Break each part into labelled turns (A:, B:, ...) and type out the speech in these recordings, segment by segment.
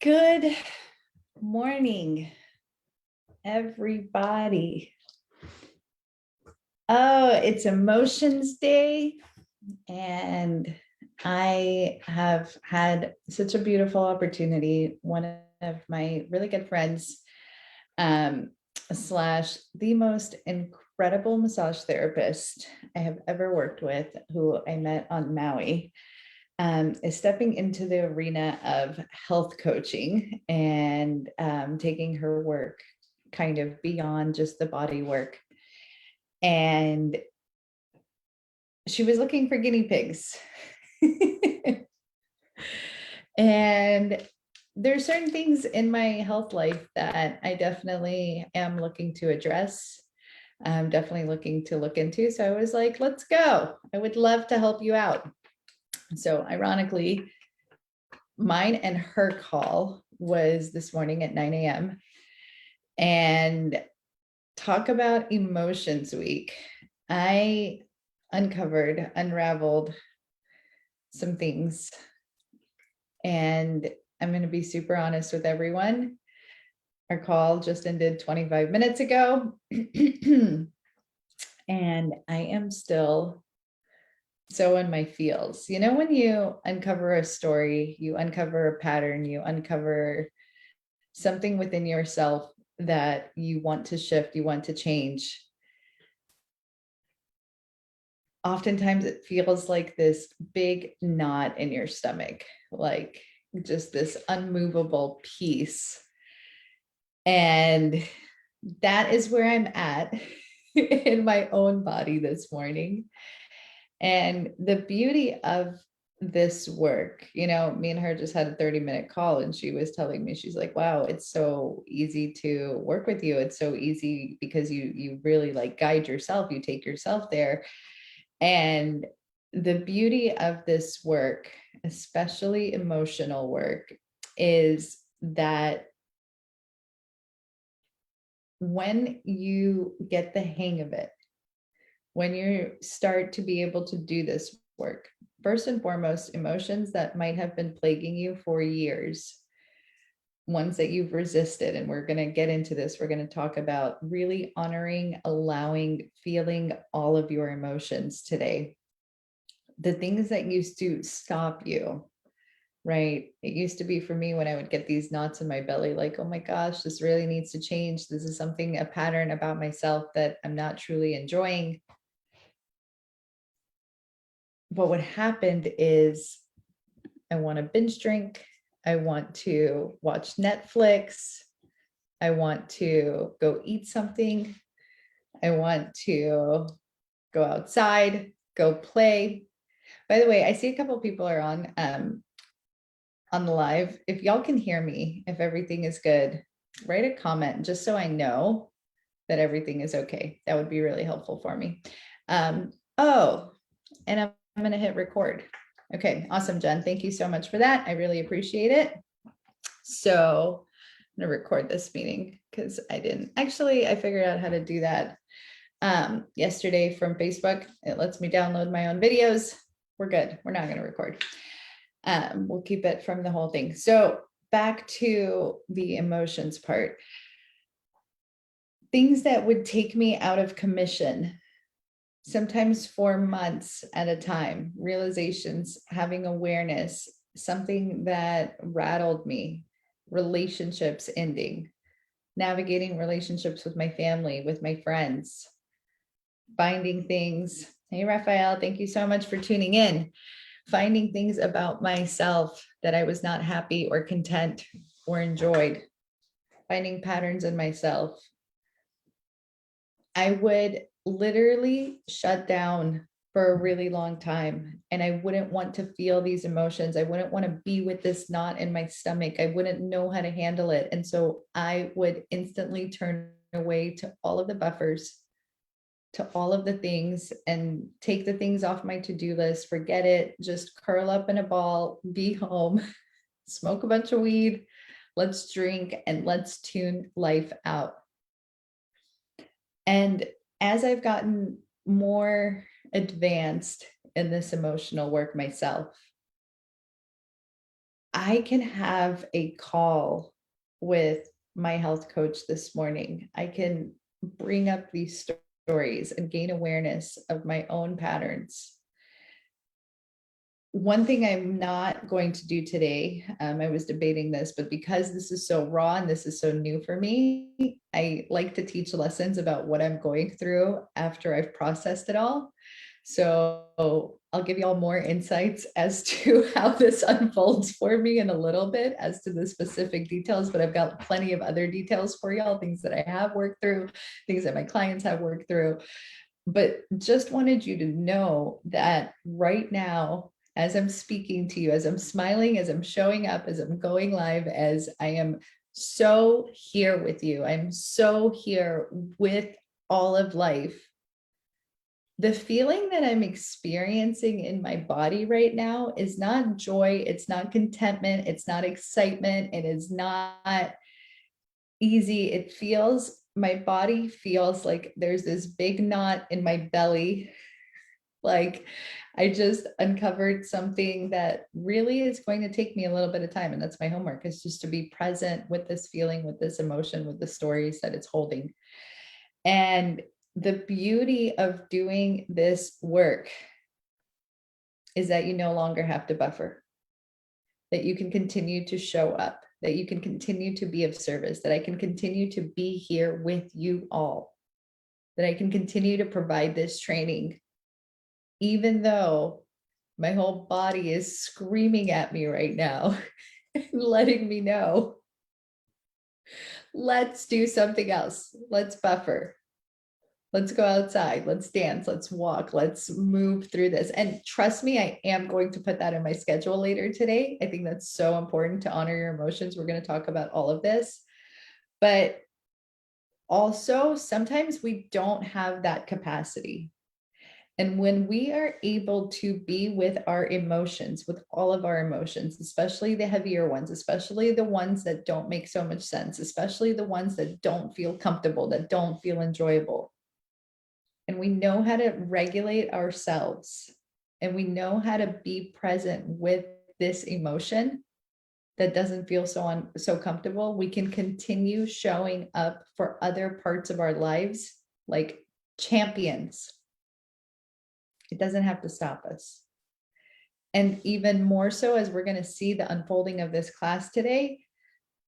A: Good morning, everybody. Oh, it's Emotions Day, and I have had such a beautiful opportunity. One of my really good friends, um, slash the most incredible massage therapist I have ever worked with, who I met on Maui, is stepping into the arena of health coaching and taking her work kind of beyond just the body work. And she was looking for guinea pigs. And there's certain things in my health life that I definitely am looking to address. I'm definitely looking to look into. So I was like, let's go. I would love to help you out. So ironically, mine and her call was this morning at 9 a.m. And talk about emotions week. I unraveled some things. And I'm going to be super honest with everyone. Our call just ended 25 minutes ago. And I am still so in my feels. You know, when you uncover a story, you uncover a pattern, you uncover something within yourself that you want to shift, you want to change. Oftentimes it feels like this big knot in your stomach, like just this unmovable piece. And that is where I'm at in my own body this morning. And the beauty of this work, you know, me and her just had a 30-minute call, and she was telling me, she's like, wow, it's so easy to work with you. It's so easy because you really like guide yourself, you take yourself there. And the beauty of this work, especially emotional work, is that when you get the hang of it, when you start to be able to do this work, first and foremost, emotions that might have been plaguing you for years, ones that you've resisted. And we're going to get into this. We're going to talk about really honoring, allowing, feeling all of your emotions today. The things that used to stop you, right? It used to be for me when I would get these knots in my belly, like, oh my gosh, this really needs to change. This is something, a pattern about myself that I'm not truly enjoying. What happened is I want to binge drink. I want to watch Netflix. I want to go eat something. I want to go outside, go play. By the way, I see a couple of people are on the live. If y'all can hear me, if everything is good, write a comment just so I know that everything is okay. That would be really helpful for me. Oh, and I'm going to hit record. Okay, awesome, Jen. Thank you so much for that. I really appreciate it. So I'm going to record this meeting because I figured out how to do that yesterday from Facebook. It lets me download my own videos. We're good. We're not going to record. We'll keep it from the whole thing. So back to the emotions part. Things that would take me out of commission, sometimes for months at a time, realizations, having awareness, something that rattled me, relationships ending, navigating relationships with my family, with my friends, finding things. Hey, Raphael, thank you so much for tuning in. Finding things about myself that I was not happy or content or enjoyed, finding patterns in myself. I would literally shut down for a really long time, and I wouldn't want to feel these emotions. I wouldn't want to be with this knot in my stomach. I wouldn't know how to handle it. And so I would instantly turn away to all of the buffers, to all of the things, and take the things off my to-do list, forget it, just curl up in a ball, be home, smoke a bunch of weed, let's drink, and let's tune life out. And as I've gotten more advanced in this emotional work myself, I can have a call with my health coach this morning. I can bring up these stories and gain awareness of my own patterns. One thing I'm not going to do today, I was debating this, but because this is so raw and this is so new for me, I like to teach lessons about what I'm going through after I've processed it all. So I'll give you all more insights as to how this unfolds for me in a little bit as to the specific details, but I've got plenty of other details for y'all, things that I have worked through, things that my clients have worked through. But just wanted you to know that right now, as I'm speaking to you, as I'm smiling, as I'm showing up, as I'm going live, as I am so here with you, I'm so here with all of life. The feeling that I'm experiencing in my body right now is not joy, it's not contentment, it's not excitement, it is not easy. It feels, my body feels like there's this big knot in my belly. Like I just uncovered something that really is going to take me a little bit of time. And that's my homework, is just to be present with this feeling, with this emotion, with the stories that it's holding. And the beauty of doing this work is that you no longer have to buffer, that you can continue to show up, that you can continue to be of service, that I can continue to be here with you all, that I can continue to provide this training, even though my whole body is screaming at me right now, letting me know, let's do something else. Let's buffer. Let's go outside. Let's dance. Let's walk. Let's move through this. And trust me, I am going to put that in my schedule later today. I think that's so important to honor your emotions. We're going to talk about all of this. But also, sometimes we don't have that capacity. And when we are able to be with our emotions, with all of our emotions, especially the heavier ones, especially the ones that don't make so much sense, especially the ones that don't feel comfortable, that don't feel enjoyable, and we know how to regulate ourselves, and we know how to be present with this emotion that doesn't feel so comfortable, we can continue showing up for other parts of our lives like champions. It doesn't have to stop us. And even more so, as we're going to see the unfolding of this class today,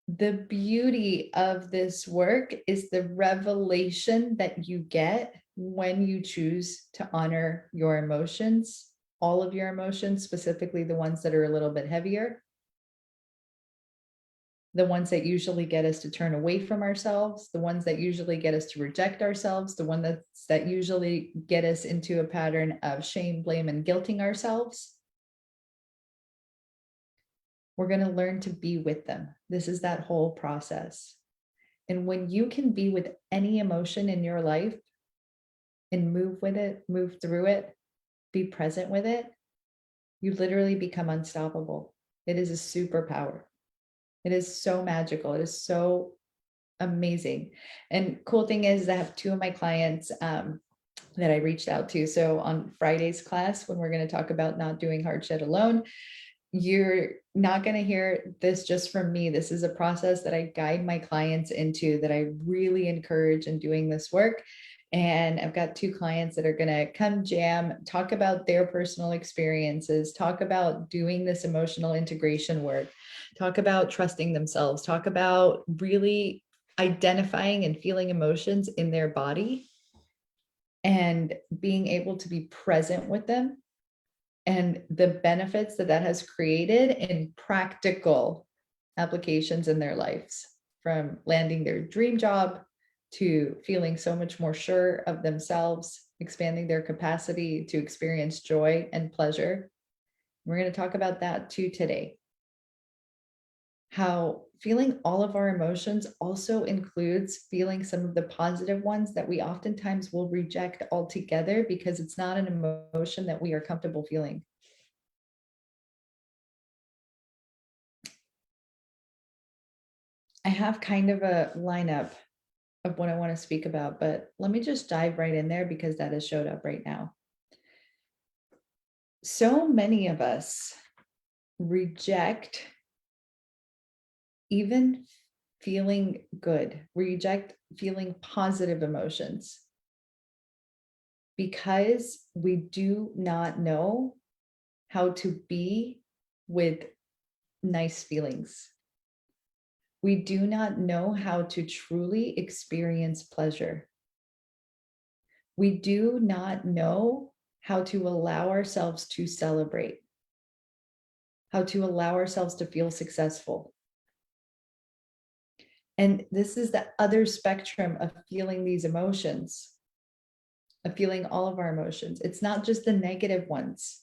A: the beauty of this work is the revelation that you get when you choose to honor your emotions, all of your emotions, specifically the ones that are a little bit heavier, the ones that usually get us to turn away from ourselves, the ones that usually get us to reject ourselves, the ones that usually get us into a pattern of shame, blame, and guilting ourselves. We're going to learn to be with them. This is that whole process. And when you can be with any emotion in your life and move with it, move through it, be present with it, you literally become unstoppable. It is a superpower. It is so magical. It is so amazing. And cool thing is, I have two of my clients that I reached out to. So on Friday's class, when we're going to talk about not doing hard shit alone, you're not going to hear this just from me. This is a process that I guide my clients into, that I really encourage in doing this work. And I've got two clients that are going to come jam, talk about their personal experiences, talk about doing this emotional integration work, talk about trusting themselves, talk about really identifying and feeling emotions in their body and being able to be present with them, and the benefits that that has created in practical applications in their lives, from landing their dream job to feeling so much more sure of themselves, expanding their capacity to experience joy and pleasure. We're going to talk about that too today. How feeling all of our emotions also includes feeling some of the positive ones that we oftentimes will reject altogether because it's not an emotion that we are comfortable feeling. I have kind of a lineup of what I want to speak about, but let me just dive right in there because that has showed up right now. So many of us reject even feeling good, reject feeling positive emotions, because we do not know how to be with nice feelings. We do not know how to truly experience pleasure. We do not know how to allow ourselves to celebrate, how to allow ourselves to feel successful. And this is the other spectrum of feeling these emotions, of feeling all of our emotions. It's not just the negative ones.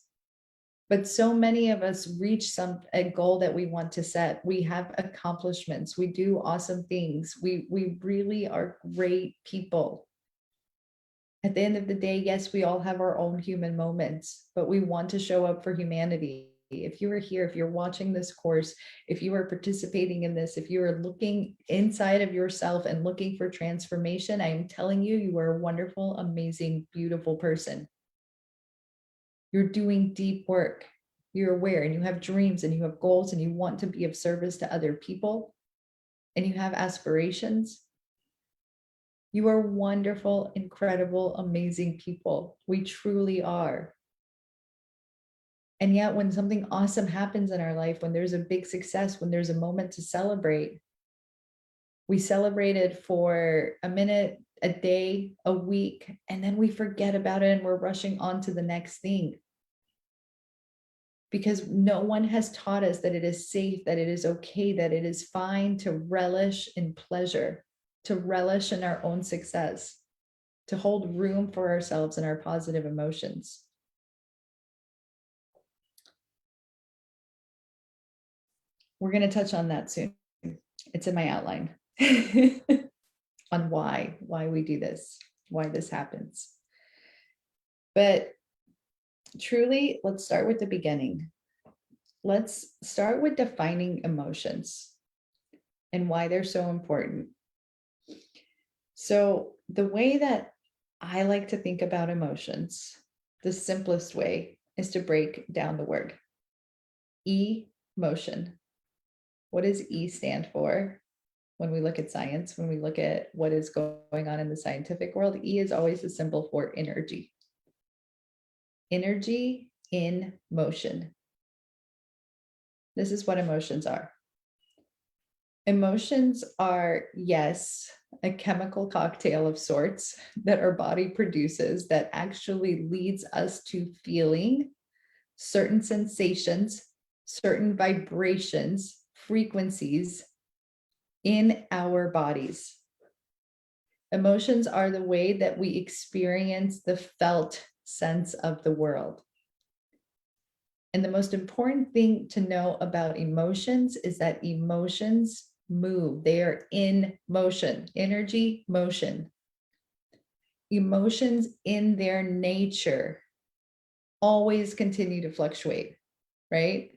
A: But so many of us reach a goal that we want to set. We have accomplishments. We do awesome things. We really are great people. At the end of the day, yes, we all have our own human moments, but we want to show up for humanity. If you are here, if you're watching this course, if you are participating in this, if you are looking inside of yourself and looking for transformation, I am telling you, you are a wonderful, amazing, beautiful person. You're doing deep work. You're aware and you have dreams and you have goals and you want to be of service to other people and you have aspirations. You are wonderful, incredible, amazing people. We truly are. And yet, when something awesome happens in our life, when there's a big success, when there's a moment to celebrate, we celebrate it for a minute, a day, a week, and then we forget about it and we're rushing on to the next thing. Because no one has taught us that it is safe, that it is okay, that it is fine to relish in pleasure, to relish in our own success, to hold room for ourselves and our positive emotions. We're going to touch on that soon. It's in my outline on why we do this, why this happens. But truly, let's start with the beginning. Let's start with defining emotions and why they're so important. So the way that I like to think about emotions, the simplest way is to break down the word. Emotion. What does E stand for? When we look at science, when we look at what is going on in the scientific world, E is always a symbol for energy. Energy in motion. This is what emotions are. Emotions are, yes, a chemical cocktail of sorts that our body produces that actually leads us to feeling certain sensations, certain vibrations, frequencies in our bodies. Emotions are the way that we experience the felt sense of the world. And the most important thing to know about emotions is that emotions move. They are in motion, energy, motion. Emotions in their nature always continue to fluctuate, right?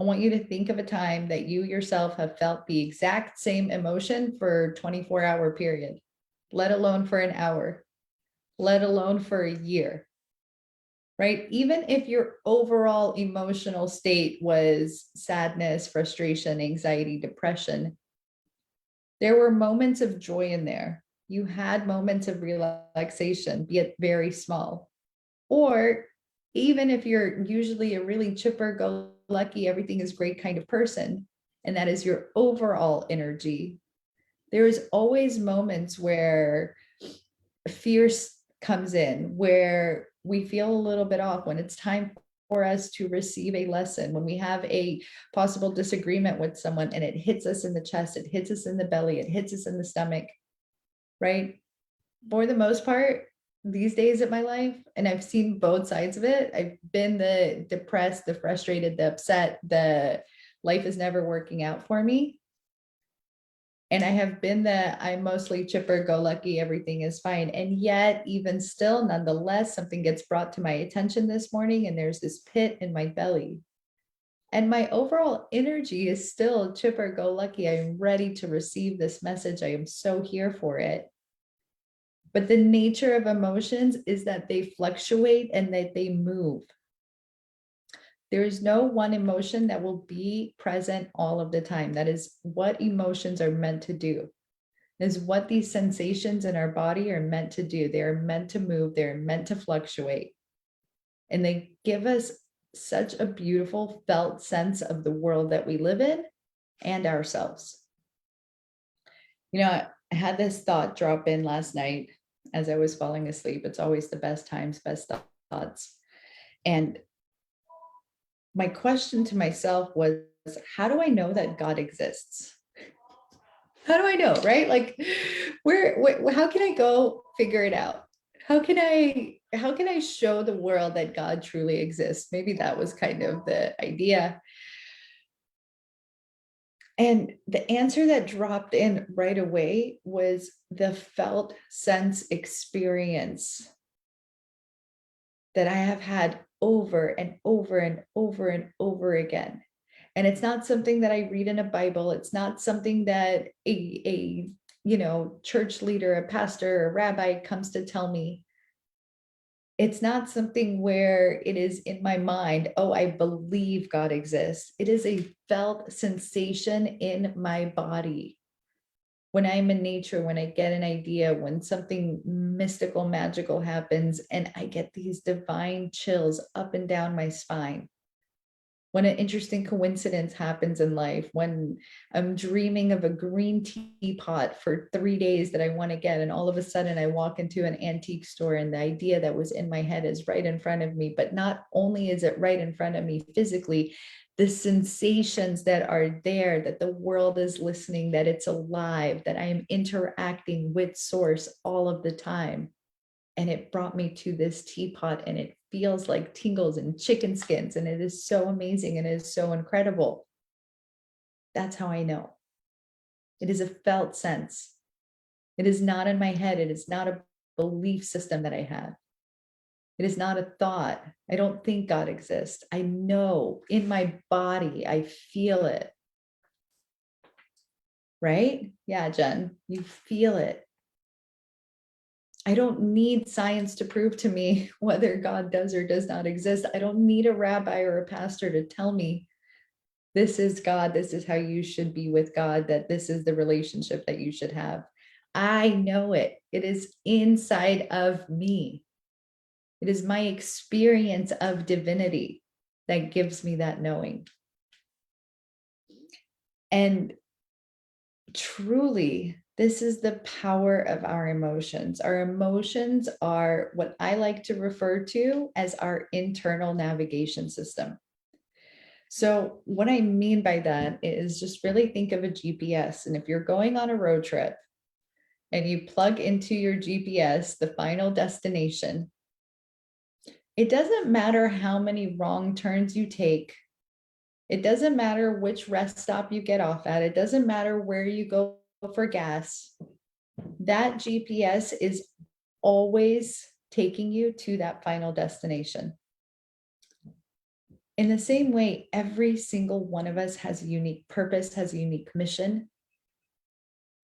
A: I want you to think of a time that you yourself have felt the exact same emotion for a 24-hour period, let alone for an hour, let alone for a year, right? Even if your overall emotional state was sadness, frustration, anxiety, depression, there were moments of joy in there. You had moments of relaxation, be it very small. Or even if you're usually a really chipper, go lucky, everything is great kind of person, and that is your overall energy, there is always moments where fear comes in, where we feel a little bit off, when it's time for us to receive a lesson, when we have a possible disagreement with someone and it hits us in the chest, it hits us in the belly, it hits us in the stomach, right? For the most part, these days of my life, and I've seen both sides of it. I've been the depressed, the frustrated, the upset, the life is never working out for me. And I have been the I'm mostly chipper, go lucky, everything is fine. And yet, even still, nonetheless, something gets brought to my attention this morning and there's this pit in my belly. And my overall energy is still chipper, go lucky. I am ready to receive this message. I am so here for it. But the nature of emotions is that they fluctuate and that they move. There is no one emotion that will be present all of the time. That is what emotions are meant to do. Is what these sensations in our body are meant to do. They are meant to move. They're meant to fluctuate. And they give us such a beautiful felt sense of the world that we live in and ourselves. You know, I had this thought drop in last night as I was falling asleep. It's always the best times, best thoughts. And my question to myself was, how do I know that God exists? How do I know, right? Like, how can I go figure it out? How can I show the world that God truly exists? Maybe that was kind of the idea. And the answer that dropped in right away was the felt sense experience that I have had over and over and over and over again. And it's not something that I read in a Bible. It's not something that a church leader, a pastor, a rabbi comes to tell me. It's not something where it is in my mind, oh, I believe God exists. It is a felt sensation in my body. When I'm in nature, when I get an idea, when something mystical, magical happens, and I get these divine chills up and down my spine. When an interesting coincidence happens in life, when I'm dreaming of a green teapot for 3 days that I want to get, and all of a sudden I walk into an antique store and the idea that was in my head is right in front of me, but not only is it right in front of me physically, the sensations that are there, that the world is listening, that it's alive, that I am interacting with source all of the time. And it brought me to this teapot, and it feels like tingles and chicken skins, and it is so amazing and it is so incredible. That's how I know. It is a felt sense. It is not in my head. It is not a belief system that I have. It is not a thought. I don't think God exists. I know in my body, I feel it. Right? Yeah, Jen, you feel it. I don't need science to prove to me whether God does or does not exist. I don't need a rabbi or a pastor to tell me this is God, this is how you should be with God, that this is the relationship that you should have. I know it. It is inside of me. It is my experience of divinity that gives me that knowing. And truly, this is the power of our emotions. Our emotions are what I like to refer to as our internal navigation system. So, what I mean by that is just really think of a GPS. And if you're going on a road trip and you plug into your GPS the final destination, it doesn't matter how many wrong turns you take. It doesn't matter which rest stop you get off at. It doesn't matter where you go for gas. That GPS is always taking you to that final destination. In the same way, every single one of us has a unique purpose, has a unique mission,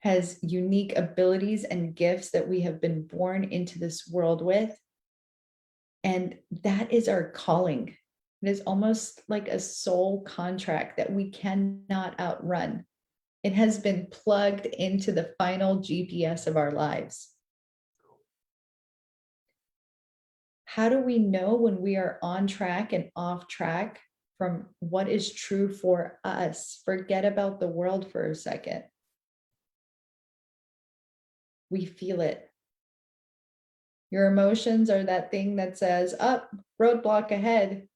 A: has unique abilities and gifts that we have been born into this world with. And that is our calling. It is almost like a soul contract that we cannot outrun. It has been plugged into the final GPS of our lives. How do we know when we are on track and off track from what is true for us? Forget about the world for a second. We feel it. Your emotions are that thing that says, up, roadblock ahead.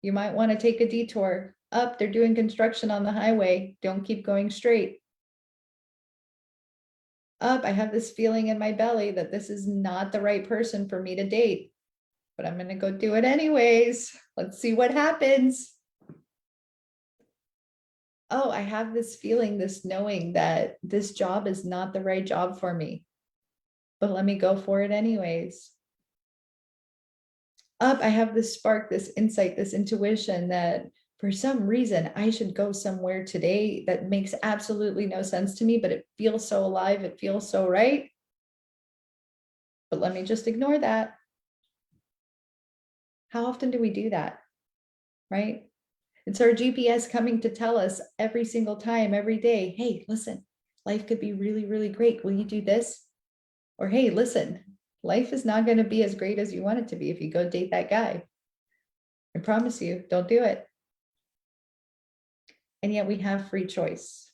A: You might want to take a detour. Up, they're doing construction on the highway. Don't keep going straight. Up, I have this feeling in my belly that this is not the right person for me to date, but I'm going to go do it anyways. Let's see what happens. Oh, I have this feeling, this knowing that this job is not the right job for me, but let me go for it anyways. Up, I have this spark, this insight, this intuition that for some reason I should go somewhere today that makes absolutely no sense to me, but it feels so alive, it feels so right. But let me just ignore that. How often do we do that? right? It's our GPS coming to tell us every single time, every day, hey, listen, life could be really, really great. Will you do this? Or, hey, listen, life is not going to be as great as you want it to be if you go date that guy. I promise you, don't do it. And yet we have free choice.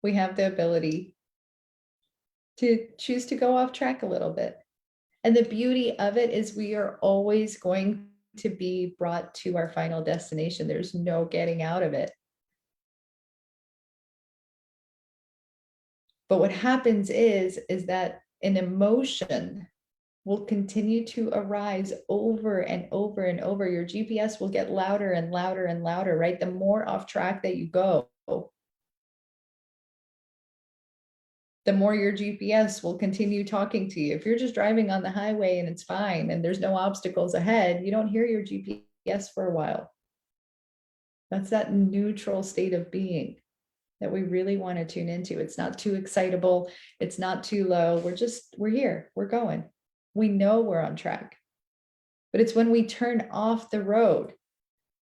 A: We have the ability to choose to go off track a little bit. And the beauty of it is we are always going to be brought to our final destination. There's no getting out of it. But what happens is that an emotion will continue to arise over and over and over. Your GPS will get louder and louder and louder, right? The more off track that you go, the more your GPS will continue talking to you. If you're just driving on the highway and it's fine and there's no obstacles ahead, you don't hear your GPS for a while. That's that neutral state of being that we really want to tune into. It's not too excitable. It's not too low. We're here. We're going. We know we're on track. But it's when we turn off the road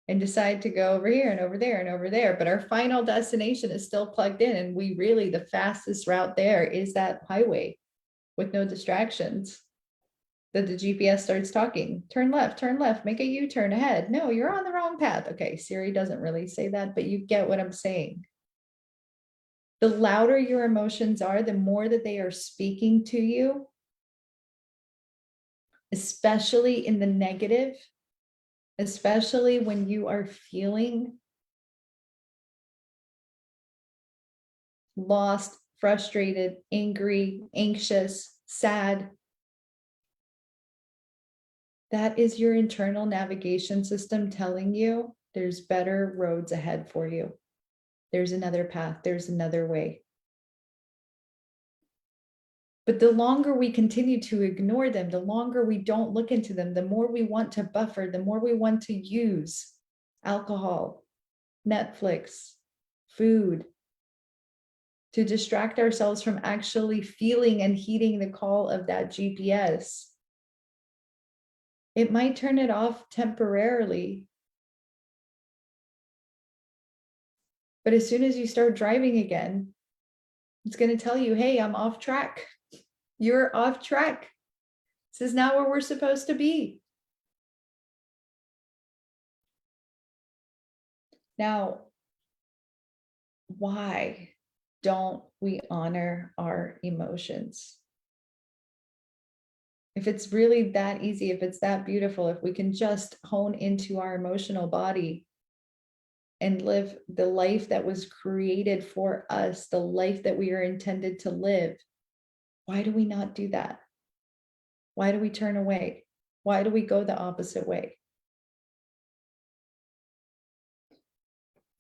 A: and decide to go over here and over there and over there, but our final destination is still plugged in. And we really, the fastest route there is that highway with no distractions, that the GPS starts talking, turn left, make a U-turn ahead. No, you're on the wrong path. Okay, Siri doesn't really say that, but you get what I'm saying. The louder your emotions are, the more that they are speaking to you, especially in the negative, especially when you are feeling lost, frustrated, angry, anxious, sad. That is your internal navigation system telling you there's better roads ahead for you. There's another path, there's another way. But the longer we continue to ignore them, the longer we don't look into them, the more we want to buffer, the more we want to use alcohol, Netflix, food, to distract ourselves from actually feeling and heeding the call of that GPS. It might turn it off temporarily, but as soon as you start driving again, it's going to tell you, hey, I'm off track. You're off track. This is not where we're supposed to be. Now, why don't we honor our emotions? If it's really that easy, if it's that beautiful, if we can just hone into our emotional body and live the life that was created for us, the life that we are intended to live, why do we not do that? Why do we turn away? Why do we go the opposite way?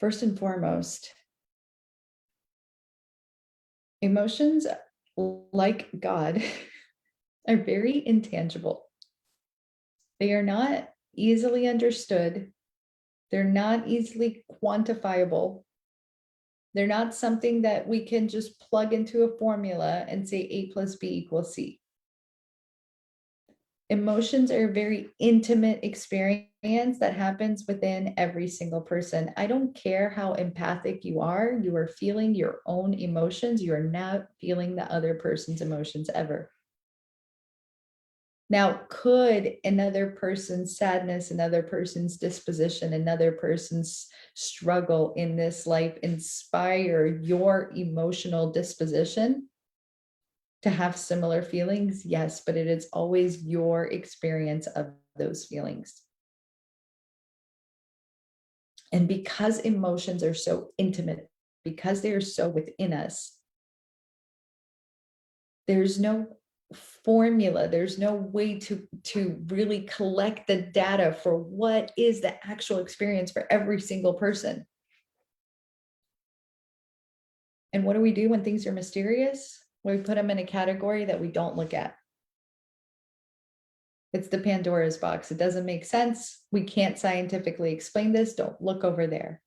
A: First and foremost, emotions, like God, are very intangible. They are not easily understood. They're not easily quantifiable. They're not something that we can just plug into a formula and say A plus B equals C. Emotions are a very intimate experience that happens within every single person. I don't care how empathic you are feeling your own emotions. You are not feeling the other person's emotions ever. Now, could another person's sadness, another person's disposition, another person's struggle in this life inspire your emotional disposition to have similar feelings? Yes, but it is always your experience of those feelings. And because emotions are so intimate, because they are so within us, there's no formula, there's no way to really collect the data for what is the actual experience for every single person. And what do we do when things are mysterious? We put them in a category that we don't look at. It's the Pandora's box. It doesn't make sense. We can't scientifically explain this. Don't look over there.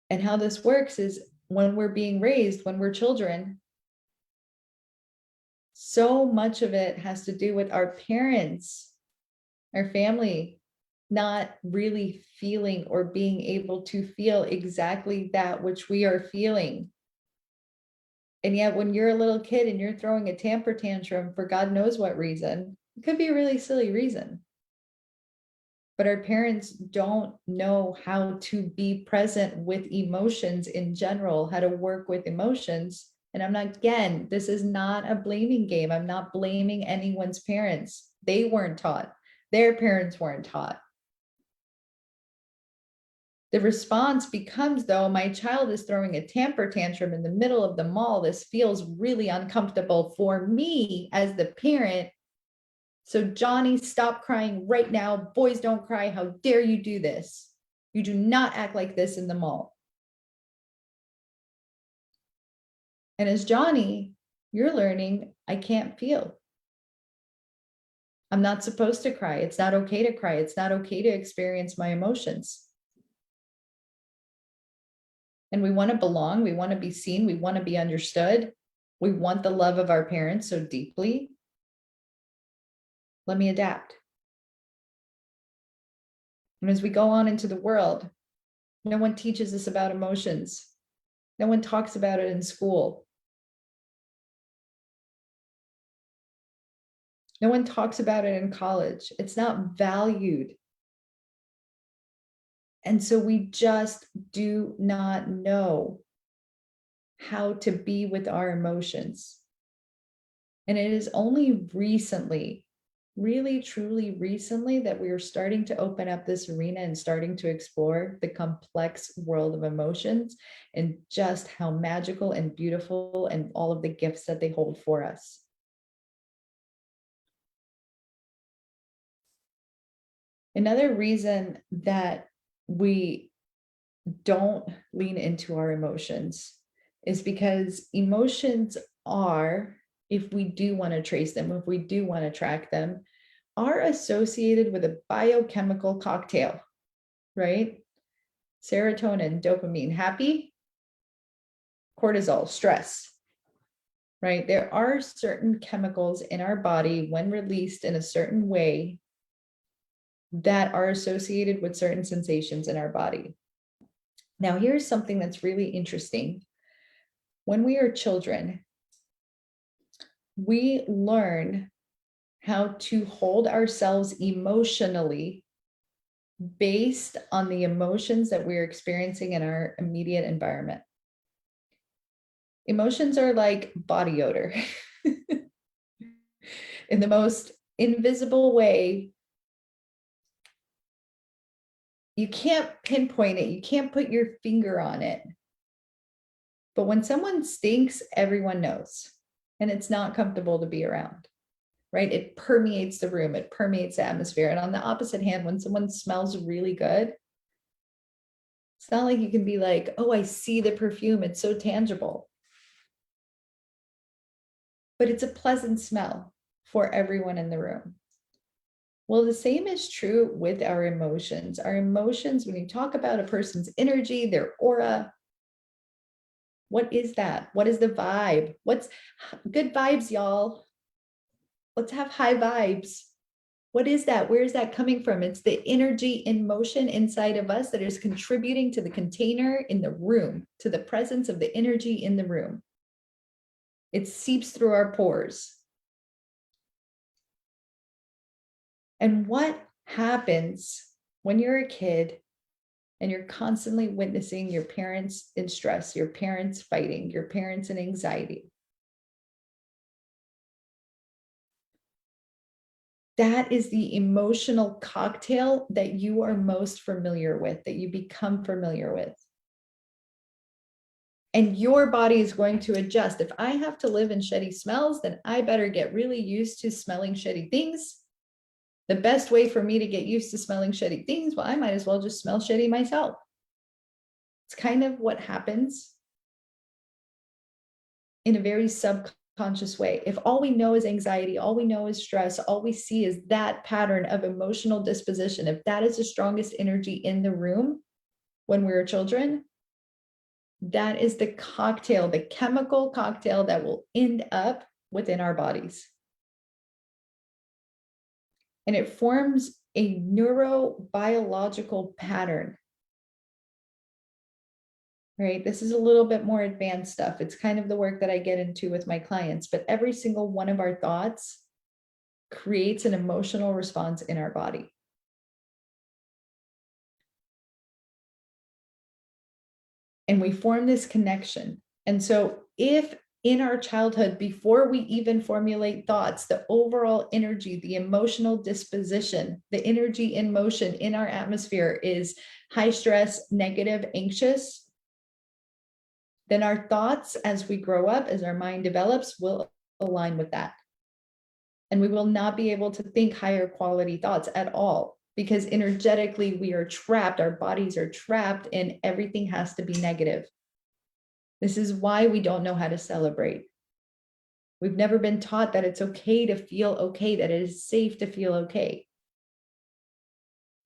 A: And how this works is when we're being raised, when we're children, so much of it has to do with our parents, our family, not really feeling or being able to feel exactly that which we are feeling. And yet when you're a little kid and you're throwing a temper tantrum for God knows what reason, it could be a really silly reason. But our parents don't know how to be present with emotions in general, how to work with emotions. And I'm not, again, this is not a blaming game. I'm not blaming anyone's parents. They weren't taught. Their parents weren't taught. The response becomes, though, my child is throwing a temper tantrum in the middle of the mall. This feels really uncomfortable for me as the parent. So, Johnny, stop crying right now. Boys don't cry. How dare you do this? You do not act like this in the mall. And as Johnny, you're learning, I can't feel. I'm not supposed to cry. It's not okay to cry. It's not okay to experience my emotions. And we want to belong. We want to be seen. We want to be understood. We want the love of our parents so deeply. Let me adapt. And as we go on into the world, no one teaches us about emotions. No one talks about it in school. No one talks about it in college. It's not valued. And so we just do not know how to be with our emotions. And it is only recently, really, truly recently, that we are starting to open up this arena and starting to explore the complex world of emotions and just how magical and beautiful and all of the gifts that they hold for us. Another reason that we don't lean into our emotions is because emotions are, if we do want to trace them, if we do want to track them, are associated with a biochemical cocktail, right? Serotonin, dopamine, happy, cortisol, stress, right? There are certain chemicals in our body when released in a certain way that are associated with certain sensations in our body. Now, here's something that's really interesting. When we are children, we learn how to hold ourselves emotionally based on the emotions that we're experiencing in our immediate environment. Emotions are like body odor. In the most invisible way, you can't pinpoint it, you can't put your finger on it. But when someone stinks, everyone knows, and it's not comfortable to be around, right? It permeates the room, it permeates the atmosphere. And on the opposite hand, when someone smells really good, it's not like you can be like, oh, I see the perfume, it's so tangible. But it's a pleasant smell for everyone in the room. Well, the same is true with our emotions. Our emotions, when you talk about a person's energy, their aura, what is that? What is the vibe? What's good vibes, y'all? Let's have high vibes. What is that? Where is that coming from? It's the energy in motion inside of us that is contributing to the container in the room, to the presence of the energy in the room. It seeps through our pores. And what happens when you're a kid and you're constantly witnessing your parents in stress, your parents fighting, your parents in anxiety? That is the emotional cocktail that you are most familiar with, that you become familiar with. And your body is going to adjust. If I have to live in shitty smells, then I better get really used to smelling shitty things. The best way for me to get used to smelling shitty things, well, I might as well just smell shitty myself. It's kind of what happens in a very subconscious way. If all we know is anxiety, all we know is stress, all we see is that pattern of emotional disposition, if that is the strongest energy in the room when we were children, that is the cocktail, the chemical cocktail that will end up within our bodies. And it forms a neurobiological pattern, right? This is a little bit more advanced stuff. It's kind of the work that I get into with my clients, but every single one of our thoughts creates an emotional response in our body. And we form this connection. And so if in our childhood, before we even formulate thoughts, the overall energy, the emotional disposition, the energy in motion in our atmosphere is high stress, negative, anxious, then our thoughts as we grow up, as our mind develops, will align with that. And we will not be able to think higher quality thoughts at all, because energetically we are trapped, our bodies are trapped, and everything has to be negative. This is why we don't know how to celebrate. We've never been taught that it's okay to feel okay, that it is safe to feel okay.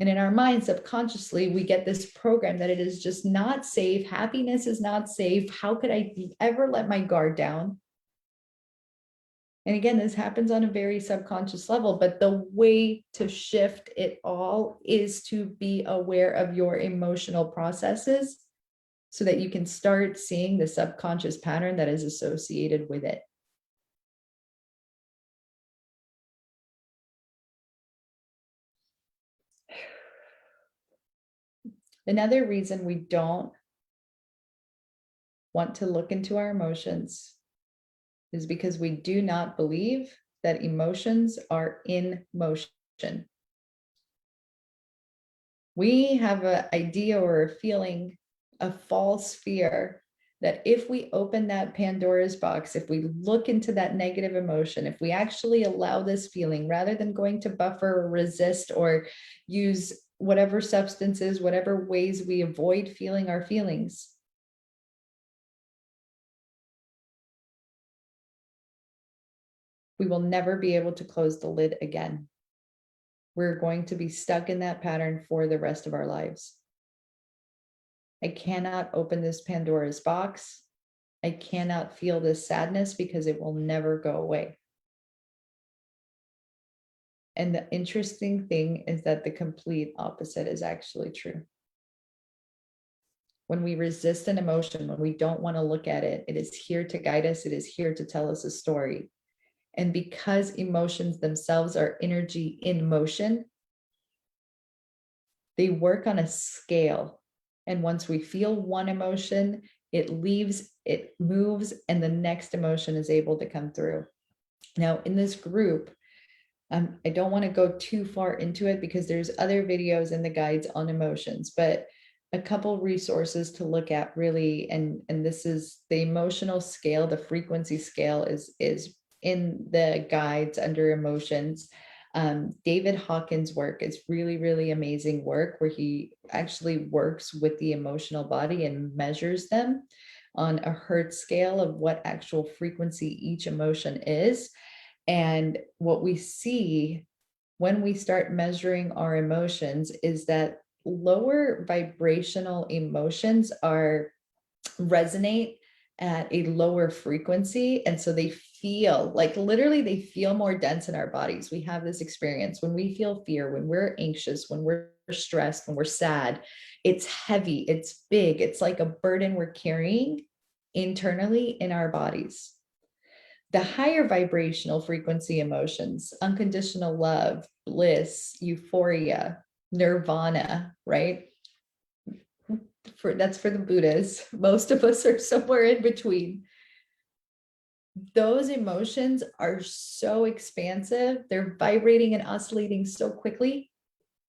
A: And in our mind, subconsciously, we get this program that it is just not safe. Happiness is not safe. How could I ever let my guard down? And again, this happens on a very subconscious level, but the way to shift it all is to be aware of your emotional processes so that you can start seeing the subconscious pattern that is associated with it. Another reason we don't want to look into our emotions is because we do not believe that emotions are in motion. We have an idea or a feeling, a false fear that if we open that Pandora's box, if we look into that negative emotion, if we actually allow this feeling rather than going to buffer or resist or use whatever substances, whatever ways we avoid feeling our feelings, we will never be able to close the lid again. We're going to be stuck in that pattern for the rest of our lives. I cannot open this Pandora's box. I cannot feel this sadness because it will never go away. And the interesting thing is that the complete opposite is actually true. When we resist an emotion, when we don't want to look at it, it is here to guide us. It is here to tell us a story. And because emotions themselves are energy in motion, they work on a scale. And once we feel one emotion, it leaves, it moves, and the next emotion is able to come through. Now, in this group, I don't want to go too far into it because there's other videos in the guides on emotions, but a couple resources to look at really, and this is the emotional scale, the frequency scale is in the guides under emotions. David Hawkins' work is really, really amazing work where he actually works with the emotional body and measures them on a Hertz scale of what actual frequency each emotion is. And what we see when we start measuring our emotions is that lower vibrational emotions are resonate at a lower frequency. And so they feel like literally they feel more dense in our bodies. We have this experience when we feel fear, when we're anxious, when we're stressed, when we're sad, it's heavy, it's big, it's like a burden we're carrying internally in our bodies. The higher vibrational frequency emotions, unconditional love, bliss, euphoria, nirvana, right? That's for the Buddhas. Most of us are somewhere in between. Those emotions are so expansive. They're vibrating and oscillating so quickly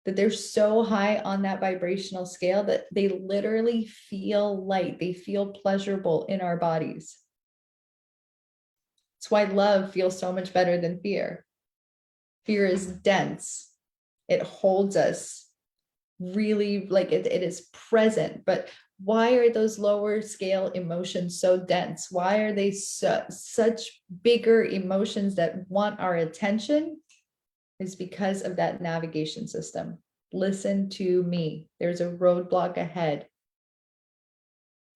A: that they're so high on that vibrational scale that they literally feel light. They feel pleasurable in our bodies. It's why love feels so much better than fear. Fear is dense. It holds us really like it is present, but why are those lower scale emotions so dense? Why are they such bigger emotions that want our attention? Is because of that navigation system. Listen to me. There's a roadblock ahead.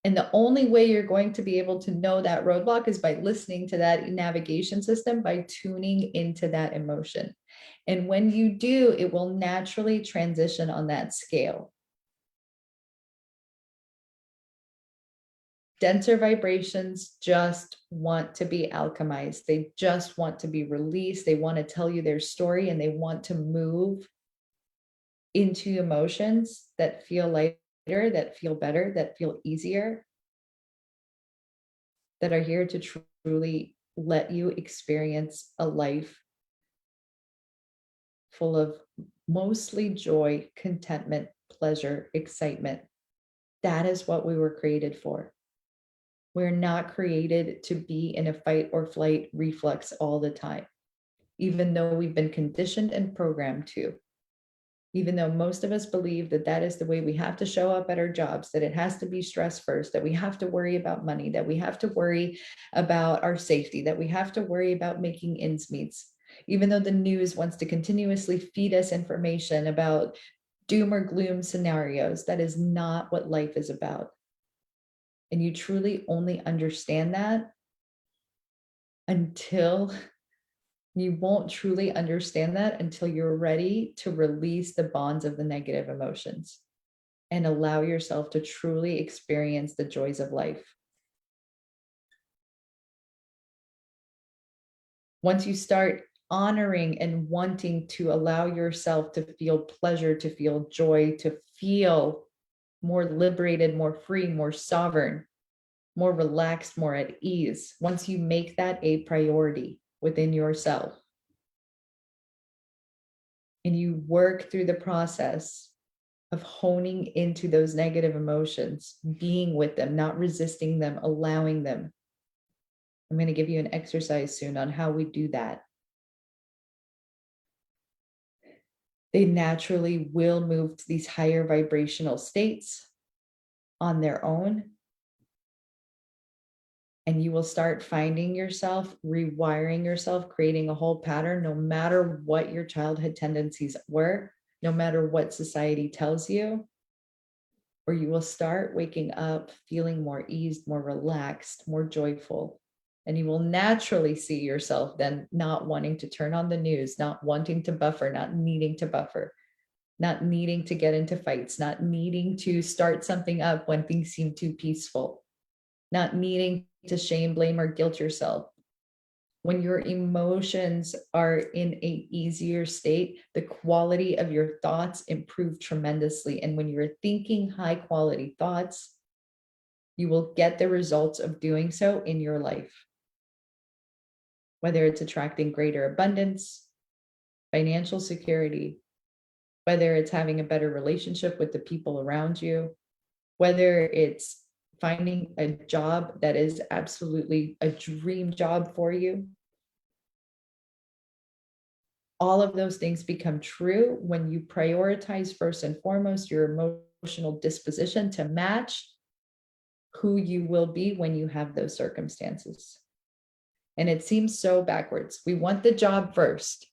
A: And the only way you're going to be able to know that roadblock is by listening to that navigation system, by tuning into that emotion. And when you do, it will naturally transition on that scale. Denser vibrations just want to be alchemized. They just want to be released. They want to tell you their story, and they want to move into emotions that feel lighter, that feel better, that feel easier, that are here to truly let you experience a life full of mostly joy, contentment, pleasure, excitement. That is what we were created for. We're not created to be in a fight or flight reflex all the time, even though we've been conditioned and programmed to. Even though most of us believe that that is the way we have to show up at our jobs, that it has to be stress first, that we have to worry about money, that we have to worry about our safety, that we have to worry about making ends meet. Even though the news wants to continuously feed us information about doom or gloom scenarios, that is not what life is about. And you truly only understand that until you won't truly understand that until you're ready to release the bonds of the negative emotions and allow yourself to truly experience the joys of life. Once you start honoring and wanting to allow yourself to feel pleasure, to feel joy, to feel more liberated, more free, more sovereign, more relaxed, more at ease, once you make that a priority within yourself and you work through the process of honing into those negative emotions, being with them, not resisting them, allowing them. I'm going to give you an exercise soon on how we do that. They naturally will move to these higher vibrational states on their own. And you will start finding yourself, rewiring yourself, creating a whole pattern, no matter what your childhood tendencies were, no matter what society tells you, or you will start waking up feeling more eased, more relaxed, more joyful. And you will naturally see yourself then not wanting to turn on the news, not wanting to buffer, not needing to buffer, not needing to get into fights, not needing to start something up when things seem too peaceful, not needing to shame, blame, or guilt yourself. When your emotions are in a easier state, the quality of your thoughts improve tremendously. And when you're thinking high quality thoughts, you will get the results of doing so in your life. Whether it's attracting greater abundance, financial security, whether it's having a better relationship with the people around you, whether it's finding a job that is absolutely a dream job for you. All of those things become true when you prioritize first and foremost your emotional disposition to match who you will be when you have those circumstances. And it seems so backwards. We want the job first,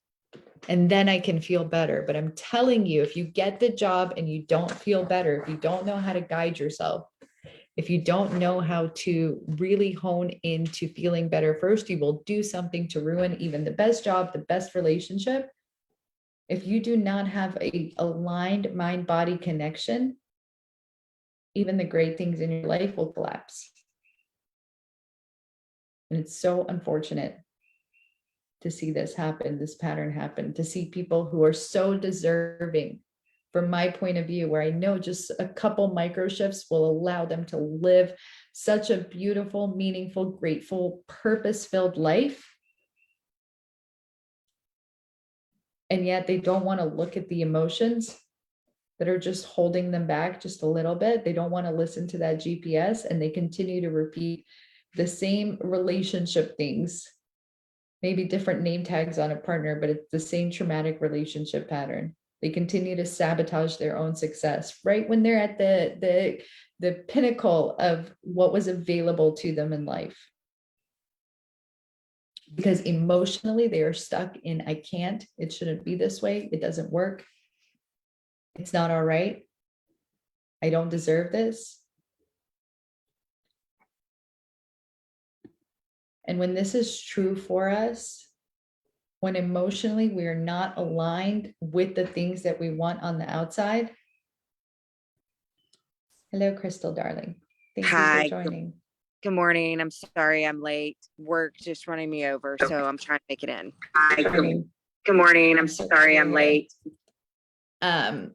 A: and then I can feel better. But I'm telling you, if you get the job and you don't feel better, if you don't know how to guide yourself, if you don't know how to really hone into feeling better first, you will do something to ruin even the best job, the best relationship. If you do not have a aligned mind-body connection, even the great things in your life will collapse. And it's so unfortunate to see this happen, this pattern happen, to see people who are so deserving, from my point of view, where I know just a couple micro shifts will allow them to live such a beautiful, meaningful, grateful, purpose-filled life. And yet they don't want to look at the emotions that are just holding them back just a little bit. They don't want to listen to that GPS, and they continue to repeat the same relationship things, maybe different name tags on a partner, but it's the same traumatic relationship pattern. They continue to sabotage their own success right when they're at the pinnacle of what was available to them in life. Because emotionally they are stuck in, I can't, it shouldn't be this way, it doesn't work, it's not all right, I don't deserve this. And when this is true for us, when emotionally we are not aligned with the things that we want on the outside. Hello, Crystal, darling. Thank you for
B: Hi.
A: joining.
B: Good morning. I'm sorry I'm late. Work just running me over, so I'm trying to make it in.
A: Hi.
B: Good morning. I'm sorry I'm late.
A: I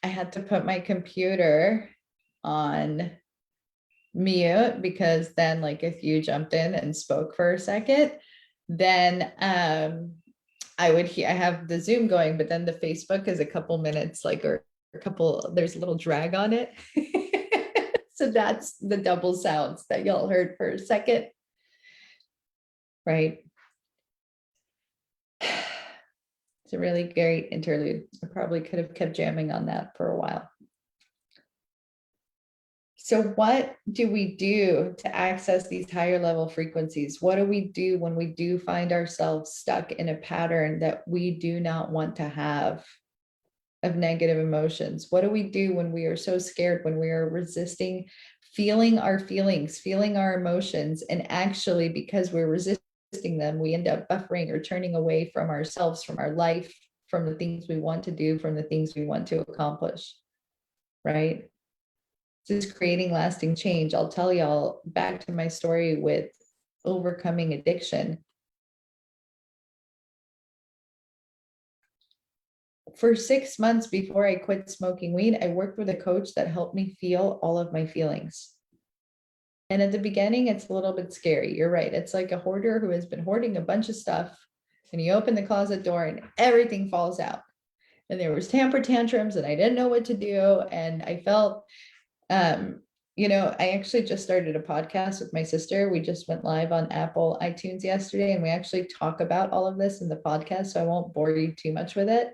A: had to put my computer on mute because then, like, if you jumped in and spoke for a second, then I have the Zoom going, but then the Facebook is a couple minutes, like, or a couple, there's a little drag on it. So that's the double sounds that y'all heard for a second. Right. It's a really great interlude. I probably could have kept jamming on that for a while. So what do we do to access these higher level frequencies? What do we do when we do find ourselves stuck in a pattern that we do not want to have of negative emotions? What do we do when we are so scared, when we are resisting feeling our feelings, feeling our emotions, and actually, because we're resisting them, we end up buffering or turning away from ourselves, from our life, from the things we want to do, from the things we want to accomplish, right? This is creating lasting change. I'll tell y'all, back to my story with overcoming addiction. For 6 months before I quit smoking weed, I worked with a coach that helped me feel all of my feelings. And at the beginning, it's a little bit scary. You're right. It's like a hoarder who has been hoarding a bunch of stuff, and you open the closet door and everything falls out. And there was temper tantrums and I didn't know what to do. And I felt, I actually just started a podcast with my sister. We just went live on Apple iTunes yesterday, and we actually talk about all of this in the podcast. So I won't bore you too much with it.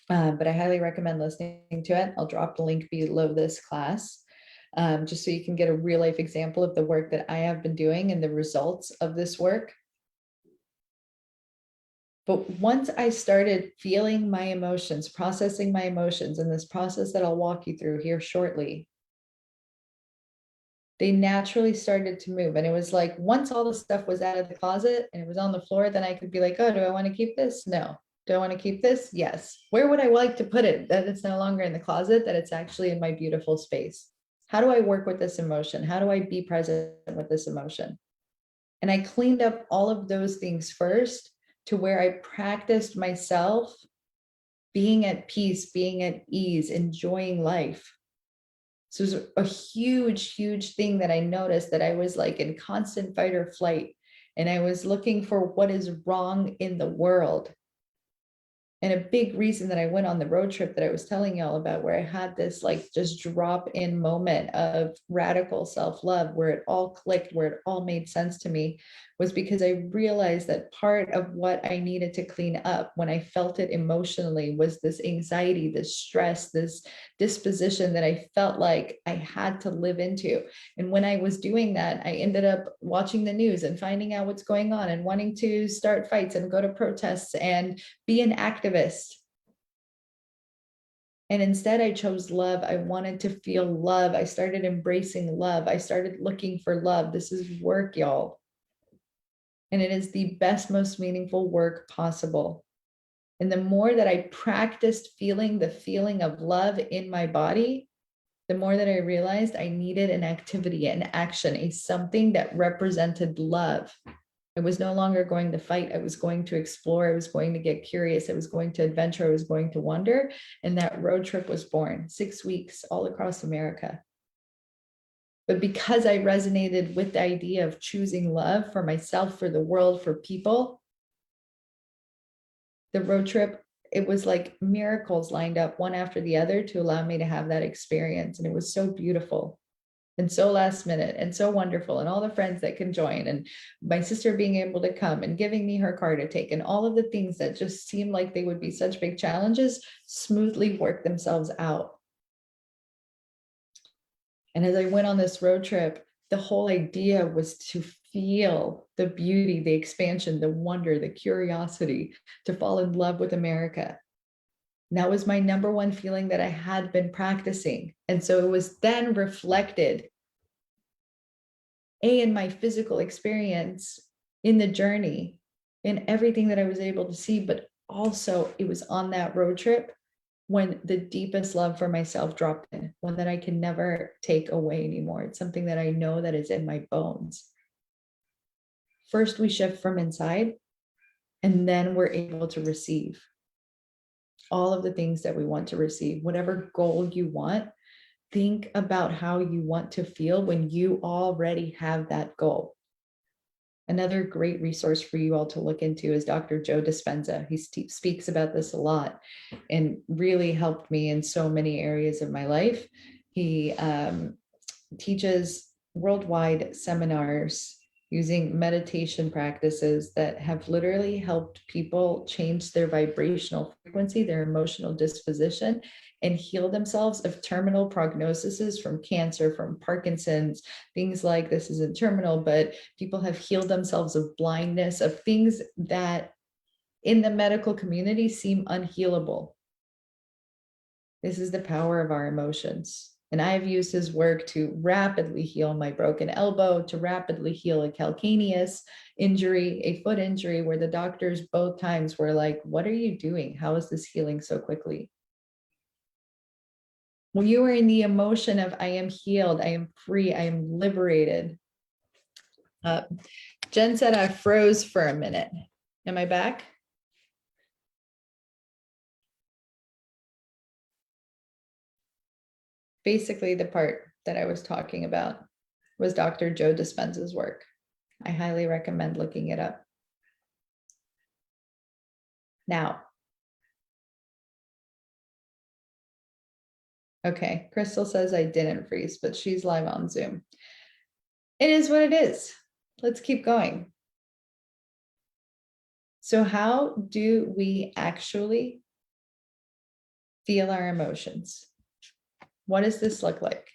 A: But I highly recommend listening to it. I'll drop the link below this class, just so you can get a real life example of the work that I have been doing and the results of this work. But once I started feeling my emotions, processing my emotions in this process that I'll walk you through here shortly, they naturally started to move. And it was like, once all the stuff was out of the closet and it was on the floor, then I could be like, oh, do I want to keep this? No. Do I want to keep this? Yes. Where would I like to put it? That it's no longer in the closet, that it's actually in my beautiful space. How do I work with this emotion? How do I be present with this emotion? And I cleaned up all of those things first, to where I practiced myself being at peace, being at ease, enjoying life. So it was a huge, huge thing that I noticed, that I was like in constant fight or flight, and I was looking for what is wrong in the world. And a big reason that I went on the road trip that I was telling y'all about, where I had this like just drop in moment of radical self-love, where it all clicked, where it all made sense to me, was because I realized that part of what I needed to clean up when I felt it emotionally was this anxiety, this stress, this disposition that I felt like I had to live into. And when I was doing that, I ended up watching the news and finding out what's going on and wanting to start fights and go to protests and be an activist. And instead, I chose love. I wanted to feel love. I started embracing love. I started looking for love. This is work, y'all. And it is the best, most meaningful work possible. And the more that I practiced feeling the feeling of love in my body, the more that I realized I needed an activity, an action, a something that represented love. I was no longer going to fight. I was going to explore. I was going to get curious. I was going to adventure. I was going to wonder. And that road trip was born. 6 weeks all across America. But because I resonated with the idea of choosing love for myself, for the world, for people, the road trip, it was like miracles lined up one after the other to allow me to have that experience. And it was so beautiful and so last minute and so wonderful, and all the friends that can join, and my sister being able to come and giving me her car to take, and all of the things that just seemed like they would be such big challenges smoothly work themselves out. And as I went on this road trip, the whole idea was to feel the beauty, the expansion, the wonder, the curiosity, to fall in love with America. And that was my number one feeling that I had been practicing. And so it was then reflected in my physical experience, in the journey, in everything that I was able to see, but also it was on that road trip when the deepest love for myself dropped in, one that I can never take away anymore. It's something that I know that is in my bones. First, we shift from inside, and then we're able to receive all of the things that we want to receive. Whatever goal you want, think about how you want to feel when you already have that goal. Another great resource for you all to look into is Dr. Joe Dispenza. He speaks about this a lot and really helped me in so many areas of my life. He teaches worldwide seminars using meditation practices that have literally helped people change their vibrational frequency, their emotional disposition, and heal themselves of terminal prognoses from cancer, from Parkinson's, things like this isn't terminal, but people have healed themselves of blindness, of things that in the medical community seem unhealable. This is the power of our emotions. And I've used his work to rapidly heal my broken elbow, to rapidly heal a calcaneus injury, a foot injury, where the doctors both times were like, what are you doing? How is this healing so quickly? When you are in the emotion of, I am healed, I am free, I am liberated. Jen said I froze for a minute. Am I back? Basically, the part that I was talking about was Dr. Joe Dispenza's work. I highly recommend looking it up. Now, okay, Crystal says I didn't freeze, but she's live on Zoom. It is what it is. Let's keep going. So how do we actually feel our emotions? What does this look like?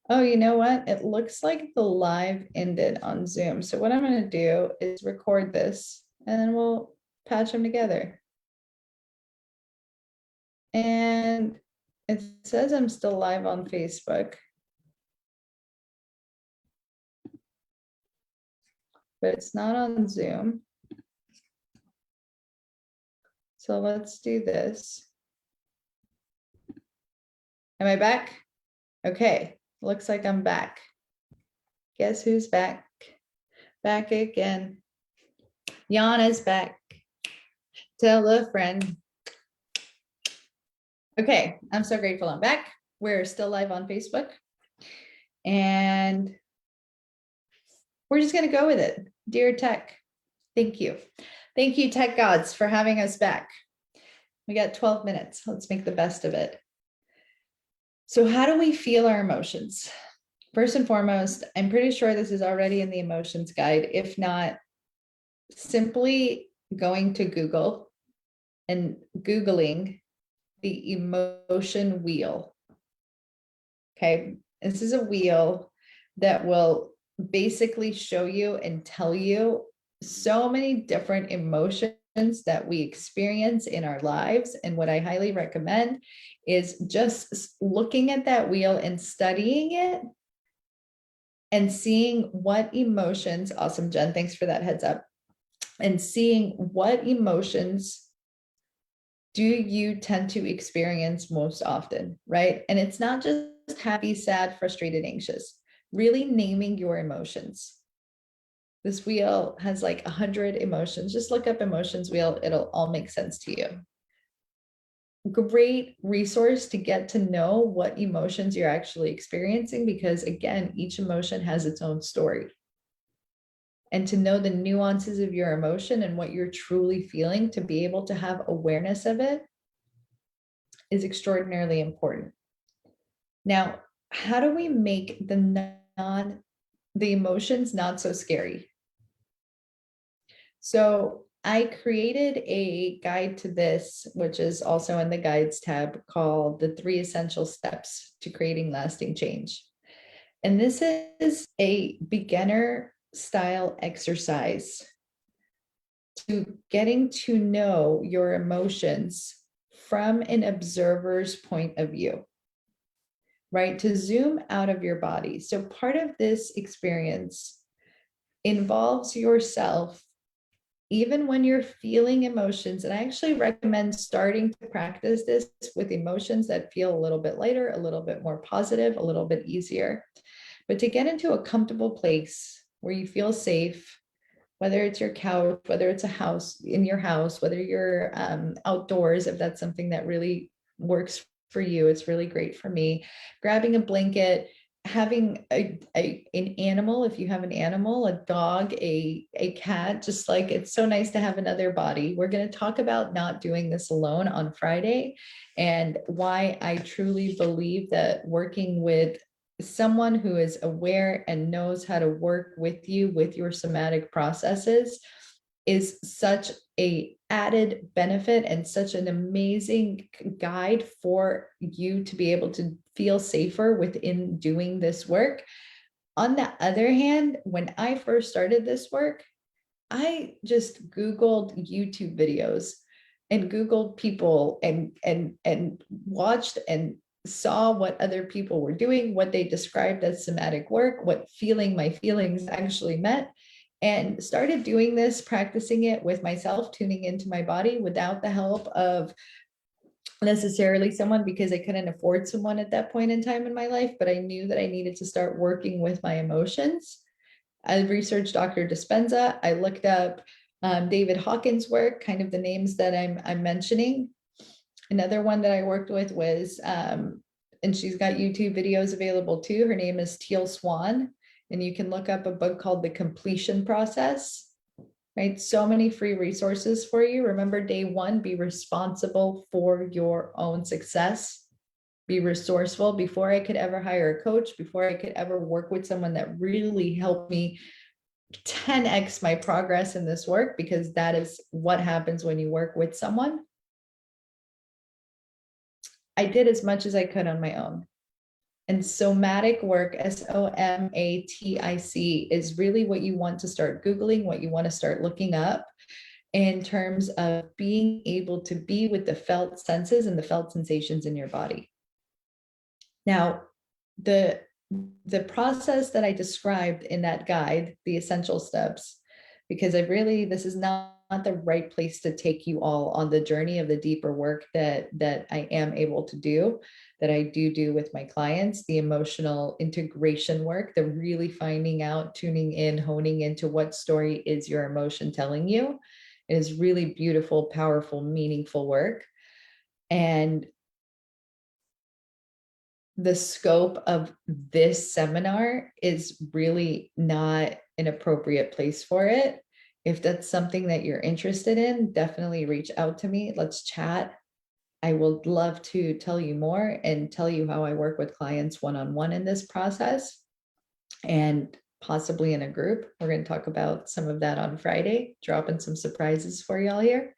A: Oh, you know what? It looks like the live ended on Zoom. So what I'm going to do is record this and then we'll patch them together. And it says I'm still live on Facebook, but it's not on Zoom. So let's do this. Am I back? Okay, looks like I'm back. Guess who's back? Back again. Yana's back. Tell a friend. Okay, I'm so grateful I'm back. We're still live on Facebook. And we're just going to go with it. Dear Tech, thank you. Thank you, Tech Gods, for having us back. We got 12 minutes. Let's make the best of it. So how do we feel our emotions? First and foremost, I'm pretty sure this is already in the emotions guide. If not, simply going to Google and Googling the emotion wheel. Okay, this is a wheel that will basically show you and tell you so many different emotions that we experience in our lives. And what I highly recommend is just looking at that wheel and studying it and seeing what emotions, awesome, Jen, thanks for that heads up, and seeing what emotions do you tend to experience most often, right? And it's not just happy, sad, frustrated, anxious, really naming your emotions. This wheel has like 100 emotions. Just look up emotions wheel. It'll all make sense to you. Great resource to get to know what emotions you're actually experiencing, because again, each emotion has its own story. And to know the nuances of your emotion and what you're truly feeling, to be able to have awareness of it, is extraordinarily important. Now, how do we make the emotions not so scary? So I created a guide to this, which is also in the guides tab, called the 3 Essential Steps to Creating Lasting Change. And this is a beginner style exercise to getting to know your emotions from an observer's point of view, right? To zoom out of your body. So part of this experience involves yourself, even when you're feeling emotions. And I actually recommend starting to practice this with emotions that feel a little bit lighter, a little bit more positive, a little bit easier. But to get into a comfortable place where you feel safe, whether it's your couch, whether it's a house in your house, whether you're outdoors, if that's something that really works for you, it's really great for me. Grabbing a blanket, having an animal, if you have an animal, a dog, a cat, just like it's so nice to have another body. We're going to talk about not doing this alone on Friday, and why I truly believe that working with someone who is aware and knows how to work with you with your somatic processes is such a added benefit and such an amazing guide for you to be able to feel safer within doing this work. On the other hand, when I first started this work, I just Googled YouTube videos and Googled people and watched and saw what other people were doing, what they described as somatic work, what feeling my feelings actually meant, and started doing this, practicing it with myself, tuning into my body without the help of necessarily someone, because I couldn't afford someone at that point in time in my life, but I knew that I needed to start working with my emotions. I researched Dr. Dispenza. I looked up David Hawkins' work, kind of the names that I'm mentioning. Another one that I worked with was, and she's got YouTube videos available too. Her name is Teal Swan, and you can look up a book called The Completion Process, right? So many free resources for you. Remember, day one, be responsible for your own success. Be resourceful. Before I could ever hire a coach, before I could ever work with someone that really helped me 10x my progress in this work, because that is what happens when you work with someone, I did as much as I could on my own. And somatic work, SOMATIC, is really what you want to start Googling, what you want to start looking up in terms of being able to be with the felt senses and the felt sensations in your body. Now, the process that I described in that guide, the essential steps, because this is not the right place to take you all on the journey of the deeper work that I am able to do, that I do with my clients, the emotional integration work, the really finding out, tuning in, honing into what story is your emotion telling you. It is really beautiful, powerful, meaningful work. And the scope of this seminar is really not an appropriate place for it. If that's something that you're interested in, definitely reach out to me. Let's chat. I will love to tell you more and tell you how I work with clients one-on-one in this process, and possibly in a group. We're going to talk about some of that on Friday, dropping some surprises for y'all here.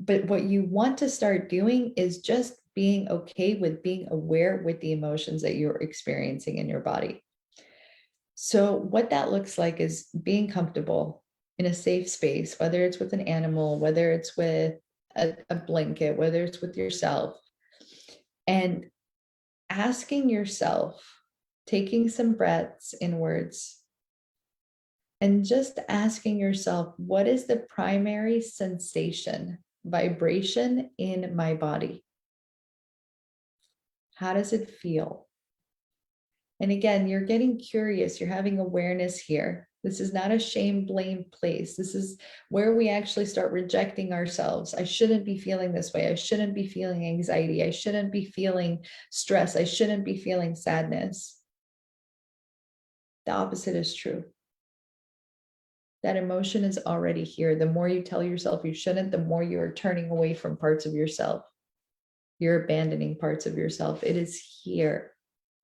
A: But what you want to start doing is just being okay with being aware with the emotions that you're experiencing in your body. So what that looks like is being comfortable in a safe space, whether it's with an animal, whether it's with a blanket, whether it's with yourself, and asking yourself, taking some breaths inwards, and just asking yourself, what is the primary sensation, vibration in my body? How does it feel? And again, you're getting curious, you're having awareness here. This is not a shame, blame place. This is where we actually start rejecting ourselves. I shouldn't be feeling this way. I shouldn't be feeling anxiety. I shouldn't be feeling stress. I shouldn't be feeling sadness. The opposite is true. That emotion is already here. The more you tell yourself you shouldn't, the more you're turning away from parts of yourself. You're abandoning parts of yourself. It is here.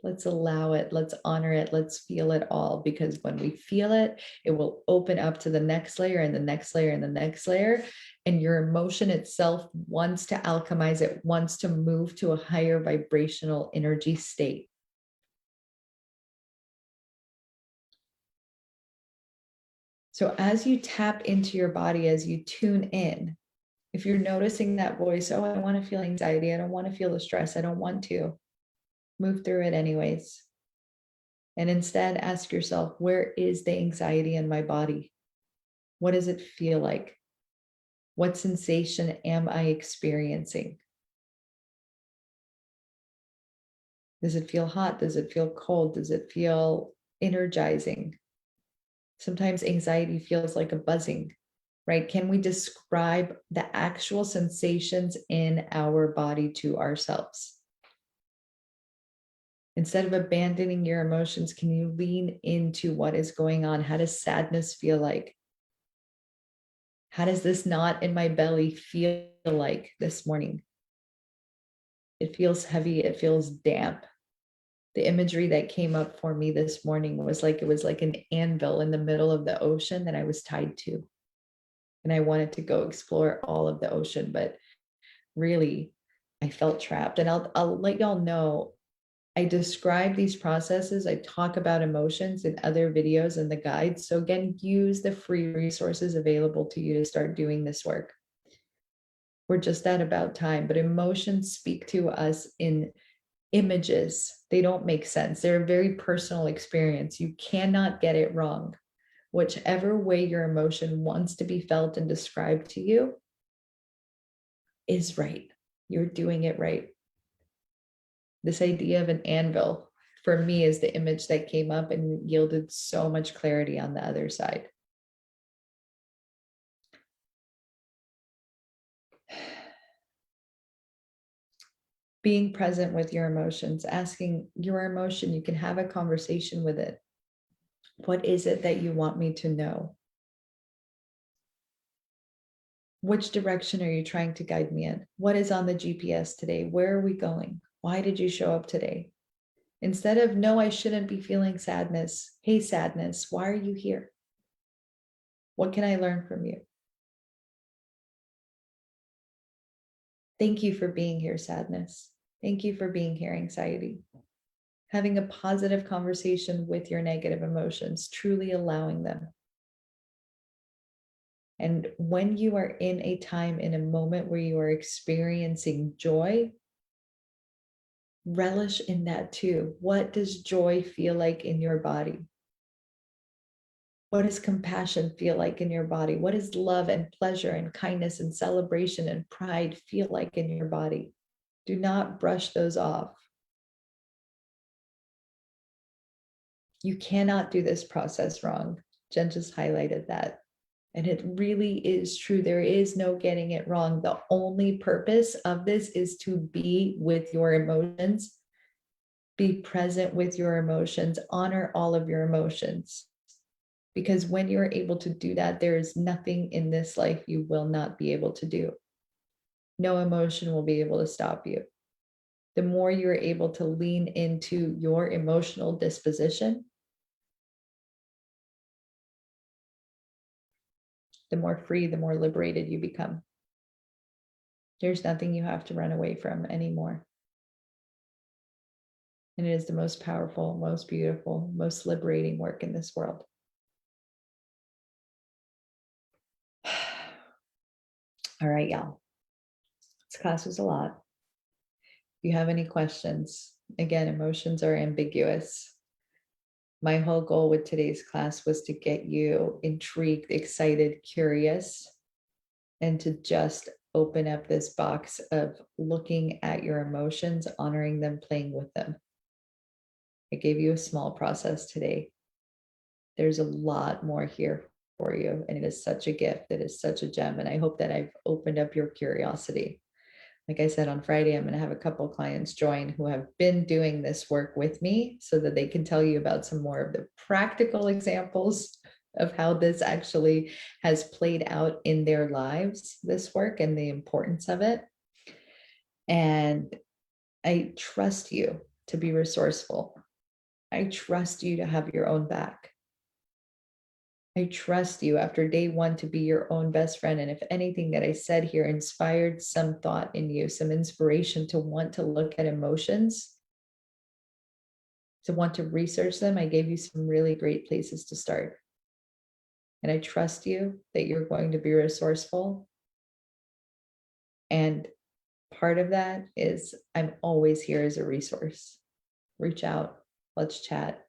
A: Let's allow it. Let's honor it. Let's feel it all, because when we feel it, it will open up to the next layer and the next layer and the next layer. And your emotion itself wants to alchemize, it wants to move to a higher vibrational energy state. So as you tap into your body, as you tune in, If you're noticing that voice, oh, I want to feel anxiety, I don't want to feel the stress, I don't want to, move through it anyways. And instead ask yourself, where is the anxiety in my body? What does it feel like? What sensation am I experiencing? Does it feel hot? Does it feel cold? Does it feel energizing? Sometimes anxiety feels like a buzzing, right? Can we describe the actual sensations in our body to ourselves? Instead of abandoning your emotions, can you lean into what is going on? How does sadness feel like? How does this knot in my belly feel like this morning? It feels heavy, it feels damp. The imagery that came up for me this morning was like it was like an anvil in the middle of the ocean that I was tied to. And I wanted to go explore all of the ocean, but really I felt trapped. And I'll let y'all know, I describe these processes. I talk about emotions in other videos and the guides. So again, use the free resources available to you to start doing this work. We're just at about time, but emotions speak to us in images. They don't make sense. They're a very personal experience. You cannot get it wrong. Whichever way your emotion wants to be felt and described to you is right. You're doing it right. This idea of an anvil for me is the image that came up and yielded so much clarity on the other side. Being present with your emotions, asking your emotion, you can have a conversation with it. What is it that you want me to know? Which direction are you trying to guide me in? What is on the GPS today? Where are we going? Why did you show up today? Instead of, no, I shouldn't be feeling sadness. Hey, sadness, why are you here? What can I learn from you? Thank you for being here, sadness. Thank you for being here, anxiety. Having a positive conversation with your negative emotions, truly allowing them. And when you are in a time, in a moment where you are experiencing joy, relish in that too. What does joy feel like in your body? What does compassion feel like in your body? What does love and pleasure and kindness and celebration and pride feel like in your body? Do not brush those off. You cannot do this process wrong. Jen just highlighted that. And it really is true. There is no getting it wrong. The only purpose of this is to be with your emotions, be present with your emotions, honor all of your emotions. Because when you're able to do that, there is nothing in this life you will not be able to do. No emotion will be able to stop you. The more you're able to lean into your emotional disposition, the more free, the more liberated you become. There's nothing you have to run away from anymore. And it is the most powerful, most beautiful, most liberating work in this world. All right, y'all. This class was a lot. If you have any questions, again, emotions are ambiguous. My whole goal with today's class was to get you intrigued, excited, curious, and to just open up this box of looking at your emotions, honoring them, playing with them. I gave you a small process today. There's a lot more here for you, and it is such a gift. It is such a gem, and I hope that I've opened up your curiosity. Like I said, on Friday, I'm going to have a couple clients join who have been doing this work with me so that they can tell you about some more of the practical examples of how this actually has played out in their lives, this work and the importance of it. And I trust you to be resourceful. I trust you to have your own back. I trust you after day one to be your own best friend. And if anything that I said here inspired some thought in you, some inspiration to want to look at emotions, to want to research them, I gave you some really great places to start. And I trust you that you're going to be resourceful And part of that is I'm always here as a resource. Reach out, let's chat.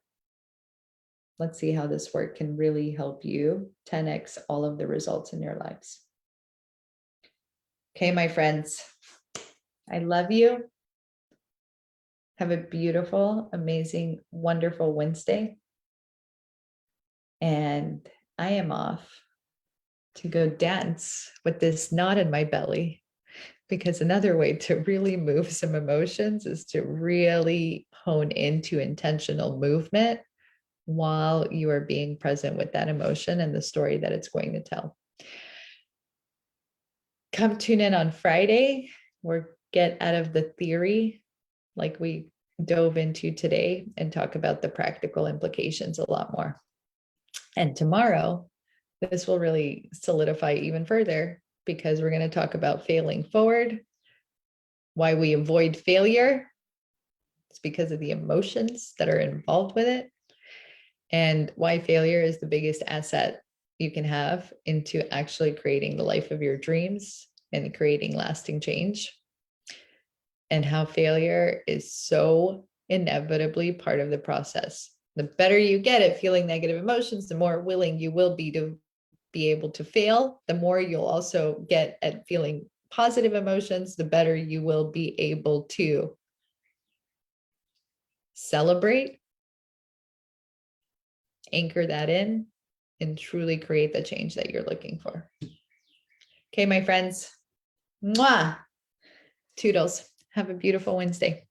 A: Let's see how this work can really help you 10x all of the results in your lives. Okay, my friends, I love you. Have a beautiful, amazing, wonderful Wednesday. And I am off to go dance with this knot in my belly, because another way to really move some emotions is to really hone into intentional movement while you are being present with that emotion and the story that it's going to tell. Come tune in on Friday, or get out of the theory like we dove into today and talk about the practical implications a lot more. And tomorrow, this will really solidify even further, because we're going to talk about failing forward, why we avoid failure. It's because of the emotions that are involved with it, and why failure is the biggest asset you can have into actually creating the life of your dreams and creating lasting change, and how failure is so inevitably part of the process. The better you get at feeling negative emotions, the more willing you will be to be able to fail. The more you'll also get at feeling positive emotions, the better you will be able to celebrate, anchor that in, and truly create the change that you're looking for. Okay, my friends. Mwah. Toodles. Have a beautiful Wednesday.